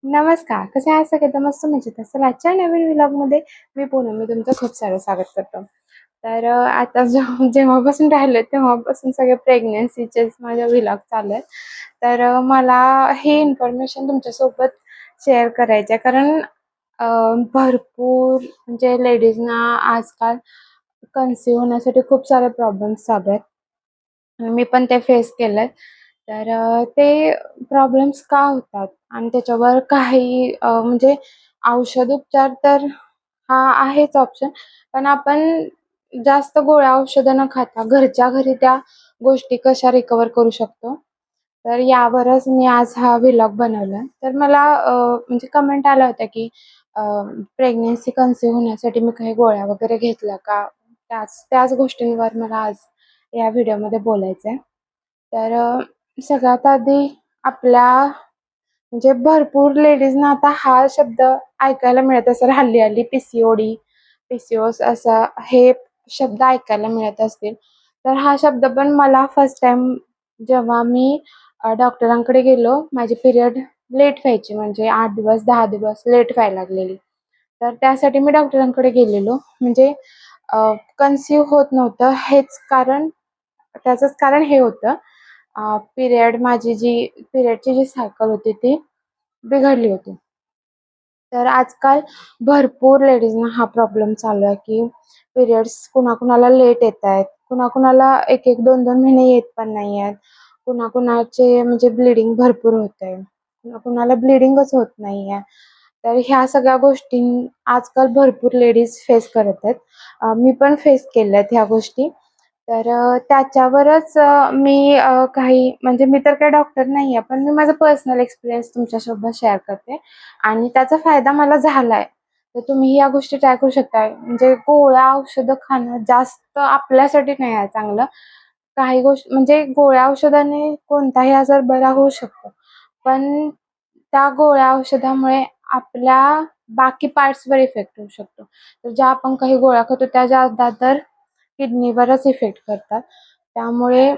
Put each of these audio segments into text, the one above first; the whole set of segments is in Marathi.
नमस्कार. कसे आहात सगळे? तर मस्त मजेत असाल. आजच्या नवीन व्लॉगमध्ये मी पूनम तुमचं खूप सारं स्वागत करतो. तर आता जेव्हापासून राहिलं तेव्हापासून सगळे प्रेग्नन्सीचेच माझे व्लॉग चालू आहेत. तर मला ही इन्फॉर्मेशन तुमच्यासोबत शेअर करायची आहे. कारण अ, भरपूर म्हणजे लेडीजना आजकाल कन्सीव्ह होण्यासाठी खूप सारे प्रॉब्लेम्स चालू आहेत. आणि मी पण ते फेस केलंय. तर ते प्रॉब्लेम्स का होतात आणि त्याच्यावर काही म्हणजे औषधोपचार तर हा आहेच ऑप्शन. पण आपण जास्त गोळ्या औषधं न खाता घरच्या घरी त्या गोष्टी कशा रिकव्हर करू शकतो. तर यावरच मी आज हा व्लॉग बनवला. तर मला म्हणजे कमेंट आल्या होत्या, की प्रेग्नन्सी कन्सीव्ह होण्यासाठी मी काही गोळ्या वगैरे घेतल्या का? त्याच त्याच गोष्टींवर मला आज या व्हिडिओमध्ये बोलायचं आहे. तर सगळ्यात आधी आपल्या म्हणजे भरपूर लेडीजना आता हा शब्द ऐकायला मिळत असेल हल्ली-हल्ली पी-सी-ओ-डी, पी-सी-ओएस असा हे शब्द ऐकायला मिळत असतील. तर हा शब्द पण मला फर्स्ट टाईम जेव्हा मी डॉक्टरांकडे गेलो, माझी पिरियड लेट व्हायची म्हणजे 8 दिवस, 10 दिवस लेट व्हायला लागलेली. तर त्यासाठी मी डॉक्टरांकडे गेलेलो. म्हणजे कन्सीव्ह होत नव्हतं त्याचंच कारण हे होतं. माझी पिरियडची जी सायकल होती ती बिघडली होती. तर आजकाल भरपूर लेडीजना हा प्रॉब्लेम चालू आहे, की पिरियड्स कुणाकुणाला लेट येतायत, कुणाकुणाला 1-1, 2-2 महिने येत पण नाही आहेत. कुणाकुणाचे म्हणजे ब्लीडिंग भरपूर होतंय. कुणाकुणाला ब्लीडिंगच होत नाहीये. तर ह्या सगळ्या गोष्टी आजकाल भरपूर लेडीज फेस करत आहेत. मी पण फेस केल्यात ह्या गोष्टी. तर त्याच्यावरच मी काही म्हणजे मी तर काही डॉक्टर नाहीये, पण मी माझा पर्सनल एक्सपिरियन्स तुमच्यासोबत शेअर करते आणि त्याचा फायदा मला झालाय. तर तुम्हीही या गोष्टी ट्राय करू शकता. म्हणजे गोळ्या औषधं खाणं जास्त आपल्यासाठी नाही आहे चांगलं. काही गोष्टी म्हणजे गोळ्या औषधाने कोणताही आजार बरा होऊ शकतो. पण त्या गोळ्या औषधामुळे आपल्या बाकी पार्ट्सवर इफेक्ट होऊ शकतो. तर ज्या आपण काही गोळ्या खातो त्या ज्यादा तर किडनीवरच इफेक्ट करतात. त्यामुळे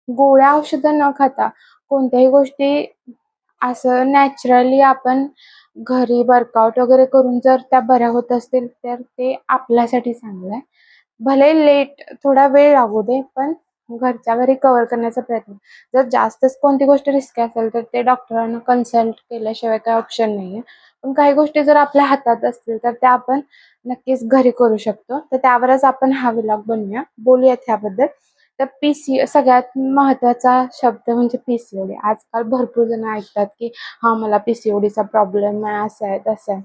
गोळ्या औषधं न खाता कोणत्याही गोष्टी असं नॅचरली आपण घरी वर्कआउट वगैरे करून जर त्या बऱ्या होत असतील, तर ते आपल्यासाठी चांगलं आहे. भले लेट थोडा वेळ लागू दे, पण घरच्या घरी कव्हर करण्याचा प्रयत्न. जर जास्तच कोणती गोष्ट रिस्की असेल, तर ते डॉक्टरांना कन्सल्ट केल्याशिवाय काही ऑप्शन नाहीये. पण काही गोष्टी जर आपल्या हातात असतील, तर त्या आपण नक्कीच घरी करू शकतो. तर त्यावरच आपण हा व्लॉग बनवूया. बोलूयात ह्याबद्दल. तर सगळ्यात महत्त्वाचा शब्द म्हणजे पी-सी-ओ-डी. आजकाल भरपूर जण ऐकतात, की हां, मला पी-सी-ओ-डीचा प्रॉब्लेम आहे, असं आहे, तसं आहे.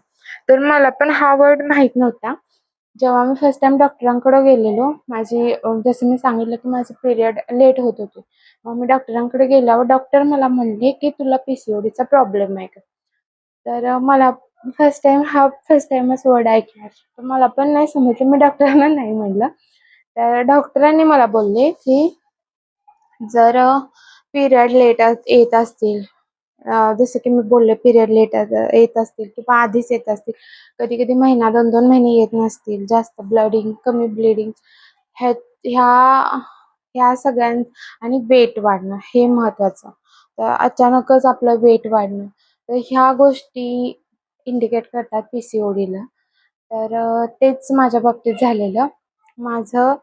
तर मला पण हा वर्ड माहीत नव्हता. जेव्हा मी फर्स्ट टाईम डॉक्टरांकडे गेलेलो, जसं मी सांगितलं, की माझं पिरियड लेट होत होते. मग मी डॉक्टरांकडे गेल्यावर डॉक्टर मला म्हणले, की "तुला पी-सी-ओ-डीचा प्रॉब्लेम आहे का?" तर मला फर्स्ट टाईमच वर्ड ऐकला. तर मला पण नाही समजलं. मी डॉक्टरांना नाही म्हणलं. तर डॉक्टरांनी मला बोलले, की जर पिरियड लेट येत असतील, जसं की मी बोलले पिरियड लेट येत असतील किंवा आधीच येत असतील, कधी-कधी महिना 2-2 महिने येत नसतील, जास्त ब्लडिंग, कमी ब्लिडिंग ह्या ह्या ह्या सगळ्यां आणि वेट वाढणं हे महत्त्वाचं. तर अचानकच आपलं वेट वाढणं, तर ह्या गोष्टी इंडिकेट करतात पी-सी-ओ-डीला. तर तेच माझ्या बाबतीत झालेलं. माझं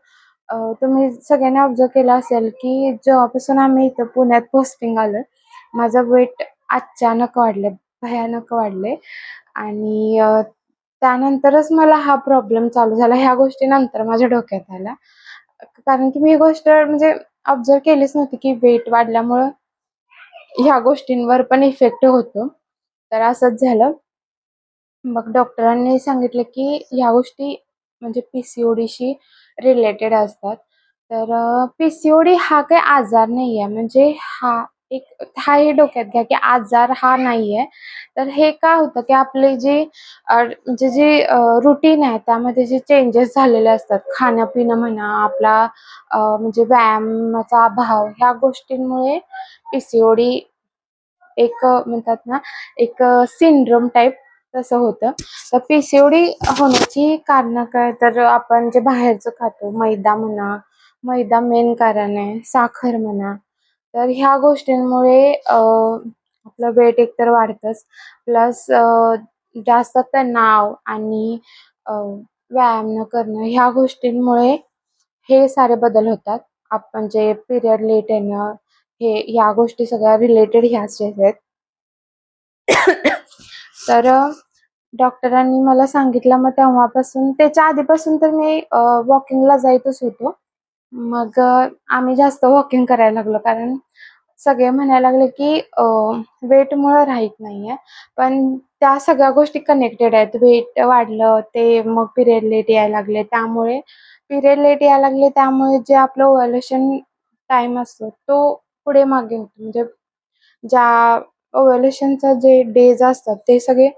तुम्ही सगळ्यांनी ऑब्झर्व्ह केलं असेल, की जेव्हापासून आम्ही इथं पुण्यात पोस्टिंग आलोय, माझं वेट अचानक वाढलं, भयानक वाढले आणि त्यानंतरच मला हा प्रॉब्लेम चालू झाला. ह्या गोष्टी नंतर माझ्या डोक्यात आल्या. कारण की मी ही गोष्ट म्हणजे ऑब्झर्व्ह केलीच नव्हती, की वेट वाढल्यामुळं ह्या गोष्टींवर पण इफेक्ट होतो. तर असंच झालं. मग डॉक्टरांनी सांगितलं, की ह्या गोष्टी म्हणजे पी-सी-ओ-डीशी रिलेटेड असतात. तर पी-सी-ओ-डी हा काही आजार नाहीये. म्हणजे हाही डोक्यात घ्या, की आजार हा नाहीये. तर हे का होतं, की आपले म्हणजे जी रूटीन आहे त्यामध्ये जे चेंजेस झालेले असतात. खाणं-पिणं म्हणा, आपला म्हणजे व्यायामाचा अभाव ह्या गोष्टींमुळे पी-सी-ओ-डी म्हणतात ना, एक सिंड्रोम टाइप तसं होतं. तर पी-सी-ओ-डी होण्याची कारणं काय? तर आपण जे बाहेरचं खातो, मैदा म्हणा, मैदा मेन कारण आहे, साखर म्हणा. तर ह्या गोष्टींमुळे आपलं वेट एकतर वाढतंच प्लस जास्त तणाव आणि व्यायाम न करणं ह्या गोष्टींमुळे हे सारे बदल होतात. आपण जे पिरियड लेट येणं हे ह्या गोष्टी सगळ्या रिलेटेड ह्याच आहेत. तर डॉक्टरांनी मला सांगितलं मग तेव्हापासून त्याच्या आधीपासून तर मी वॉकिंगला जातच होतो. मग आम्ही जास्त वॉकिंग करायला लागलो कारण सगळे म्हणायला लागले की वेटमुळं राहीत नाहीये. पण त्या सगळ्या गोष्टी कनेक्टेड आहेत. वेट वाढलं ते मग पिरियड लेट यायला लागले. त्यामुळे जे आपलं ओव्ह्युलेशन टाईम असतो तो पुढे मागे होतो. म्हणजे ज्या ओव्ह्युलेशनचा जे डेज असतात ते सगळे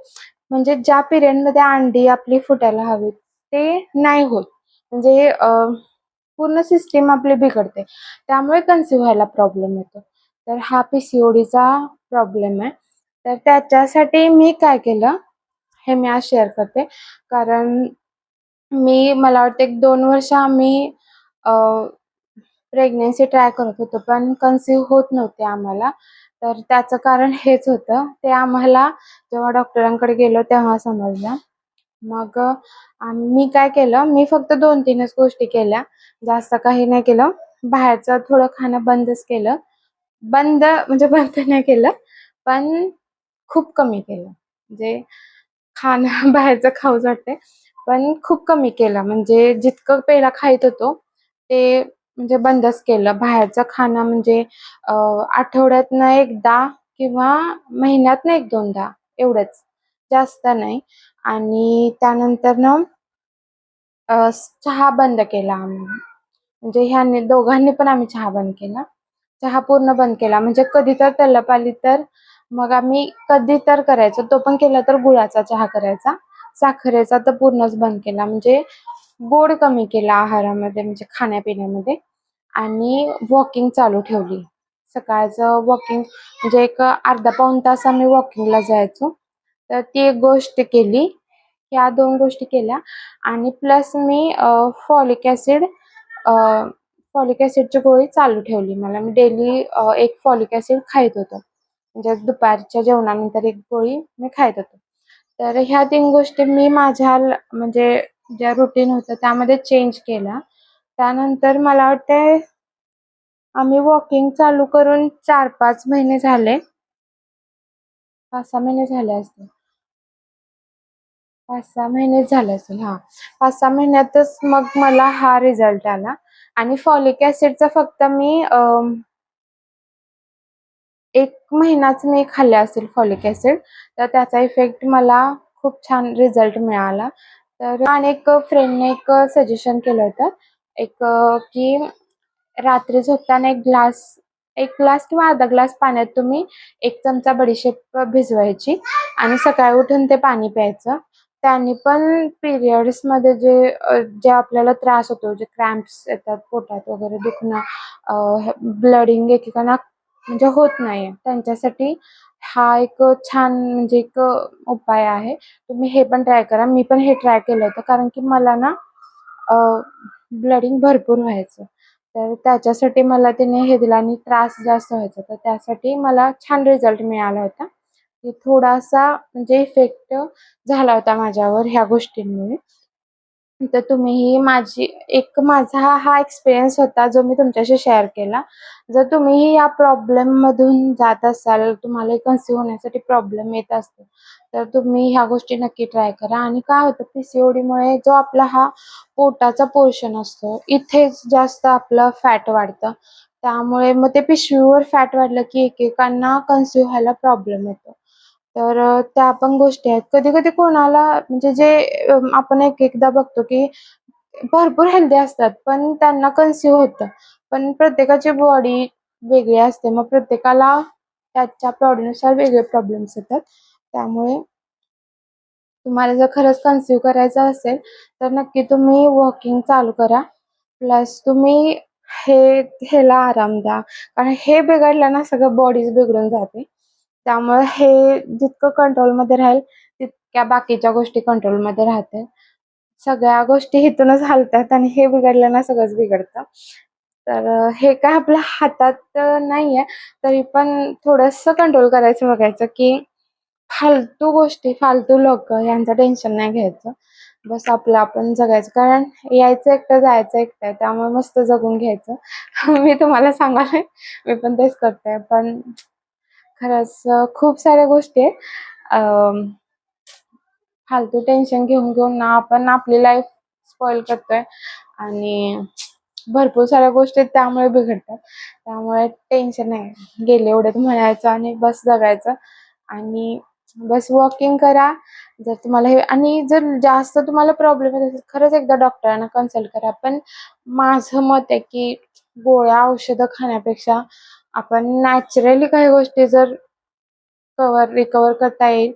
म्हणजे ज्या पिरियडमध्ये अंडी आपली फुटायला हवीत ते नाही होत. म्हणजे पूर्ण सिस्टीम आपली बिघडते. त्यामुळे कन्सीव्ह व्हायला प्रॉब्लेम येतो. तर हा पी-सी-ओ-डीचा प्रॉब्लेम आहे. तर त्याच्यासाठी मी काय केलं, हे मी आज शेअर करते. कारण मला वाटतं 1-2 वर्ष आम्ही प्रेग्नन्सी ट्राय करत होतो, पण कन्सीव्ह होत नव्हते आम्हाला. तर त्याचं कारण हेच होतं. ते आम्हाला जेव्हा डॉक्टरांकडे गेलो तेव्हा समजलं. मग मी काय केलं, मी फक्त 2-3च गोष्टी केल्या. जास्त काही नाही केलं. बाहेरचं थोडं खाणं बंदच केलं. बंद म्हणजे बंद नाही केलं, पण खूप कमी केलं. म्हणजे खाणं बाहेरचं खाऊच वाटतंय, पण खूप कमी केलं. म्हणजे जितकं पहिला खात होतो, ते म्हणजे बंदच केलं. बाहेरचं खाणं म्हणजे आठवड्यातनं एकदा किंवा महिन्यातनं 1-2दा एवढंच, जास्त नाही. आणि त्यानंतरनं चहा बंद केला आम्ही. म्हणजे ह्यांनी दोघांनी पण आम्ही चहा बंद केला. चहा पूर्ण बंद केला. म्हणजे कधी तर तलप आली तर मग आम्ही कधी तर करायचो. तो पण केला तर गुळाचा चहा करायचा. साखरेचा तर पूर्णच बंद केला. म्हणजे गोड कमी केला आहारामध्ये म्हणजे खाण्यापिण्यामध्ये आणि वॉकिंग चालू ठेवली. सकाळचं वॉकिंग म्हणजे एक अर्धा पाऊण तास आम्ही वॉकिंगला जायचो. तर ती एक गोष्ट केली. ह्या 2 गोष्टी केल्या आणि प्लस मी फॉलिक ॲसिडची गोळी चालू ठेवली. मी डेली एक फॉलिक ॲसिड खात होतो. म्हणजे दुपारच्या जेवणानंतर एक गोळी मी खात होतो. तर ह्या 3 गोष्टी मी माझ्या म्हणजे ज्या रुटीन होतं त्यामध्ये चेंज केल्या. त्यानंतर मला वाटतंय आम्ही वॉकिंग चालू करून 4-5 महिने झाले. 5-6 महिने झाले असतील. 5-6 महिनेच झाले असेल हां. 5-6 महिन्यातच मग मला हा रिझल्ट आला आणि फॉलिक ॲसिडचा फक्त मी 1 महिनाच मी खाल्ले असेल फॉलिक ॲसिड. तर त्याचा इफेक्ट मला खूप छान रिझल्ट मिळाला. तर आणि एक फ्रेंडने सजेशन केलं होतं. की रात्री झोपताना 1 ग्लास किंवा अर्धा ग्लास पाण्यात तुम्ही 1 चमचा बडीशेप भिजवायची आणि सकाळी उठून ते पाणी प्यायचं. त्यानी पण पिरियड्समध्ये जे आपल्याला त्रास होतो, जे क्रॅम्प्स येतात पोटात वगैरे दुखणं, ब्लडिंग एकेकांना म्हणजे होत नाहीये. त्यांच्यासाठी हा एक छान म्हणजे एक उपाय आहे. तुम्ही हे पण ट्राय करा. मी पण हे ट्राय केलं होतं कारण की मला ना ब्लडिंग भरपूर व्हायचं. तर त्याच्यासाठी मला तिने हे दिलं आणि त्रास जास्त व्हायचा. तर त्यासाठी मला छान रिझल्ट मिळाला होता. की थोडासा म्हणजे इफेक्ट झाला होता माझ्यावर ह्या गोष्टींमुळे. तर तुम्हीही माझा हा एक्सपिरियन्स होता जो मी तुमच्याशी शेअर केला. जर तुम्हीही या प्रॉब्लेममधून जात असाल, तुम्हाला कन्सीव्ह होण्यासाठी प्रॉब्लेम येत असतील, तर तुम्ही ह्या गोष्टी नक्की ट्राय करा. आणि काय होतं पी-सी-ओ-डीमुळे जो आपला हा पोटाचा पोर्शन असतो, इथेच जास्त आपलं फॅट वाढतं. त्यामुळे मग ते पिशवीवर फॅट वाढलं की एकेकांना कन्सीव्ह व्हायला प्रॉब्लेम येतो. तर त्या पण गोष्टी आहेत. कधी-कधी कोणाला म्हणजे आपण एक-एकदा बघतो की भरपूर हेल्दी असतात, पण त्यांना कन्सीव्ह होतं. पण प्रत्येकाची बॉडी वेगळी असते. मग प्रत्येकाला त्याच्या बॉडीनुसार वेगळे प्रॉब्लेम्स येतात. त्यामुळे तुम्हाला जर खरंच कन्सीव्ह करायचं असेल, तर नक्की तुम्ही वॉकिंग चालू करा. प्लस तुम्ही हे ह्याला आराम द्या. कारण हे बिघडलं ना सगळं बॉडीच बिघडून जाते. त्यामुळे हे जितकं कंट्रोलमध्ये राहील, तितक्या बाकीच्या गोष्टी कंट्रोलमध्ये राहतील. सगळ्या गोष्टी इथूनच हलतात आणि हे बिघडलं ना सगळंच बिघडतं. तर हे काय आपल्या हातात नाहीये, तरी पण थोडंसं कंट्रोल करायचं, बघायचं की फालतू गोष्टी, फालतू लोकं यांचं टेन्शन नाही घ्यायचं. बस आपलं आपण जगायचं. कारण यायचं एकटं, जायचं एकटं त्यामुळे मस्त जगून घ्यायचं. मी तुम्हाला सांगायला मी पण तेच करते. पण खरंच खूप साऱ्या गोष्टी आहेत. फालतू टेन्शन घेऊन घेऊन ना आपण आपली लाईफ स्पॉईल करतोय आणि भरपूर साऱ्या गोष्टी आहेत त्यामुळे बिघडतात. त्यामुळे टेन्शन नाही, गेले एवढ्यात म्हणायचं आणि बस जगायचं आणि बस वॉकिंग करा. जर तुम्हाला हे आणि जर जास्त तुम्हाला प्रॉब्लेम येत असेल, खरंच एकदा डॉक्टरांना कन्सल्ट करा. पण माझं मत आहे की गोळ्या औषधं खाण्यापेक्षा आपण नॅचरली काही गोष्टी जर रिकव्हर करता येईल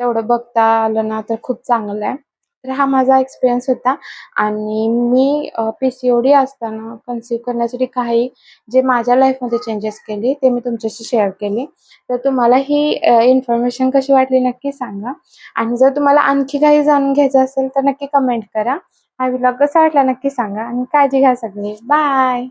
तेवढं बघता आलं ना तर खूप चांगलं आहे. तर हा माझा एक्सपिरियन्स होता आणि मी PCOD असताना कन्सीव्ह करण्यासाठी काही जे माझ्या लाईफमध्ये चेंजेस केले ते मी तुमच्याशी शेअर केले. तर तुम्हाला ही इन्फॉर्मेशन कशी वाटली नक्की सांगा आणि जर तुम्हाला आणखी काही जाणून घ्यायचं असेल तर नक्की कमेंट करा. हा व्लॉग कसा वाटला नक्की सांगा आणि काळजी घ्या सगळे. बाय.